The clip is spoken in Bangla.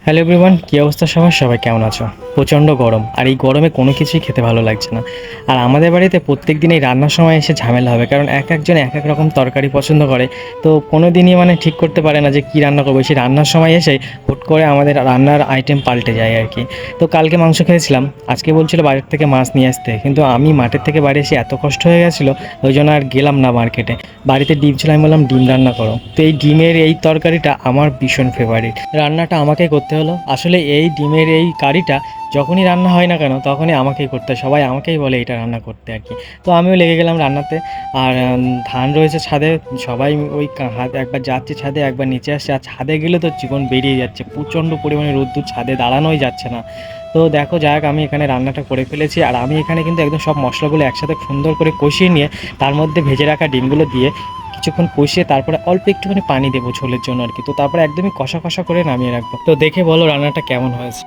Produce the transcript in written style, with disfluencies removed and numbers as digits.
হ্যালো এভরিওয়ান, কী অবস্থা সবার? সবাই কেমন আছো? প্রচণ্ড গরম, আর এই গরমে কোনো কিছুই খেতে ভালো লাগছে না। আর আমাদের বাড়িতে প্রত্যেক দিন এই রান্নার সময় এসে ঝামেলা হবে, কারণ এক একজন এক এক রকম তরকারি পছন্দ করে। তো কোনো দিনই মানে ঠিক করতে পারে না যে কী রান্না করবো। সেই রান্নার সময় এসেই হুট করে আমাদের রান্নার আইটেম পাল্টে যায় আর কি। তো কালকে মাংস খেয়েছিলাম, আজকে বলছিল বাজার থেকে মাছ নিয়ে আসতে, কিন্তু আমি মাঠের থেকে বাড়ি এসে এত কষ্ট হয়ে গেছিলো, ওই জন্য আর গেলাম না মার্কেটে। বাড়িতে ডিম ছিল, আমি বললাম ডিম রান্না করো। তো এই ডিমের এই তরকারিটা আমার ভীষণ ফেভারিট। রান্নাটা আমাকেই করতে হলো। আসলে এই ডিমের এই কারিটা যখনই রান্না হয় না কেন তখনই আমাকেই করতে হয়, সবাই আমাকেই বলে এটা রান্না করতে আর কি। তো আমিও লেগে গেলাম রান্নাতে। আর ধান রয়েছে ছাদে, সবাই ওই হাত একবার যাচ্ছে ছাদে, একবার নিচে আসছে। আর ছাদে গেলে তো জীবন বেরিয়ে যাচ্ছে, প্রচণ্ড পরিমাণে রোদ্দুর, ছাদে দাঁড়ানোই যাচ্ছে না। তো দেখো যাক, আমি এখানে রান্নাটা করে ফেলেছি। আর আমি এখানে কিন্তু একদম সব মশলাগুলো একসাথে সুন্দর করে কষিয়ে নিয়ে তার মধ্যে ভেজে রাখা ডিমগুলো দিয়ে কিছুক্ষণ কষিয়ে তারপরে অল্প একটুখানি পানি দেবো ঝোলের জন্য আর কি। তো তারপরে একদমই কষা কষা করে নামিয়ে রাখবো। তো দেখে বলো রান্নাটা কেমন হয়েছে।